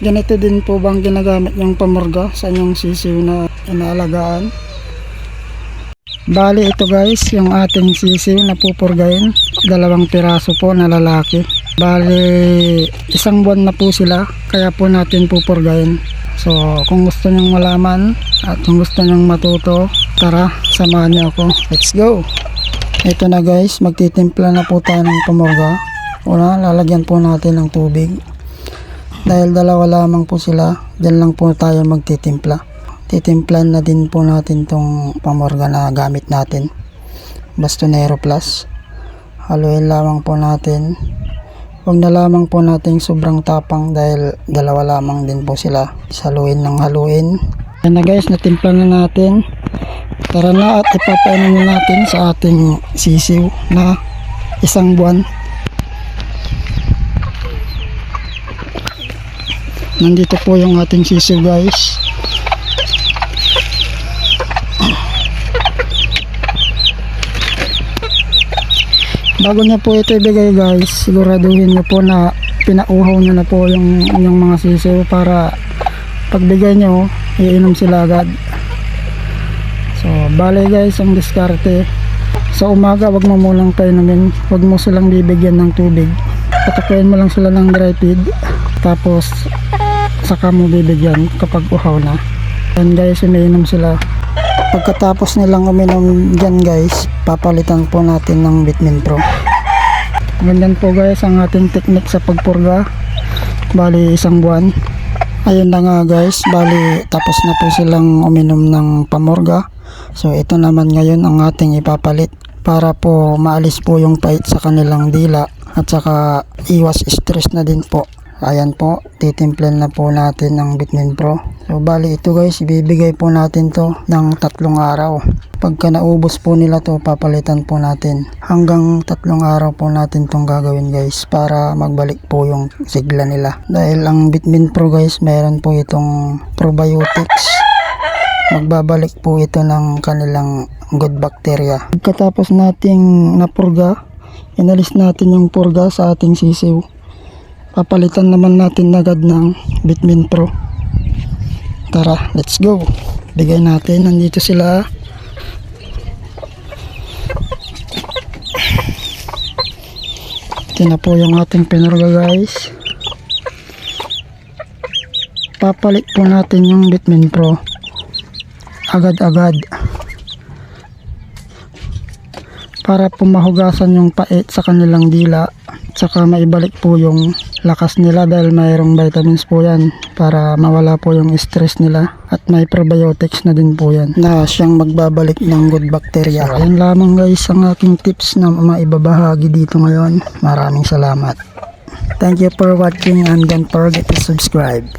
Ganito din po bang ginagamit yung pamorga sa inyong sisiw na inaalagaan? Bali ito guys, yung ating sisiw na pupurgain, 2 piraso po na lalaki. Bali 1 buwan na po sila, kaya po natin pupurgain. So kung gusto nyong malaman at kung gusto nyong matuto, tara samahan niyo ako. Let's go! Ito na guys, magtitimpla na po tayo ng pamorga. Una, lalagyan po natin ng tubig. Dahil 2 lamang po sila, dyan lang po tayo magtitimpla. Titimplan na din po natin tong pamorga na gamit natin, Bastonero Plus. Haluin lamang po natin. Huwag na lamang po natin sobrang tapang dahil 2 lamang din po sila. Haluin ng haluin. Yan na guys, natimpla na natin. Tara na at ipapainom natin sa ating sisiw na 1 buwan. Nandito po yung ating sisiw guys. Bago niya po ito ibigay guys, siguraduhin niyo po na pinauhaw niyo na po yung mga sisiw para pagbigay niyo, iinom sila agad. So bale guys, ang diskarte, sa umaga wag mo munang painumin, wag mo silang bibigyan ng tubig. Patakuin mo lang sila ng dry feed, tapos saka mo bibigyan kapag uhaw na. And guys, umiinom sila. Pagkatapos nilang uminom dyan guys, papalitan po natin ng Vitamin Pro. Ganyan po guys ang ating technique sa pagpurga. Bali 1 buwan. Ayun na nga guys, bali tapos na po silang uminom ng pamorga. So ito naman ngayon ang ating ipapalit para po maalis po yung pait sa kanilang dila at saka iwas stress na din po. Ayan po, titimplan na po natin ng Vitamin Pro. So bali ito guys, ibibigay po natin to ng 3 araw. Pagka naubos po nila to, papalitan po natin. Hanggang 3 araw po natin tong gagawin guys para magbalik po yung sigla nila. Dahil ang Vitamin Pro guys, mayroon po itong probiotics. Magbabalik po ito ng kanilang good bacteria. Pagkatapos nating napurga, inalis natin yung purga sa ating sisiw. Papalitan naman natin agad ng Vitamin Pro. Tara, let's go. Bigay natin, nandito sila. Ito na po yung ating pinurga guys. Papalit po natin yung Vitamin Pro agad-agad para po mahugasan yung pait sa kanilang dila, saka maibalik po yung lakas nila dahil mayroong vitamins po yan para mawala po yung stress nila, at may probiotics na din po yan na siyang magbabalik ng good bacteria. So, ayun lamang guys ang aking tips na maibabahagi dito ngayon. Maraming salamat. Thank you for watching and don't forget to subscribe.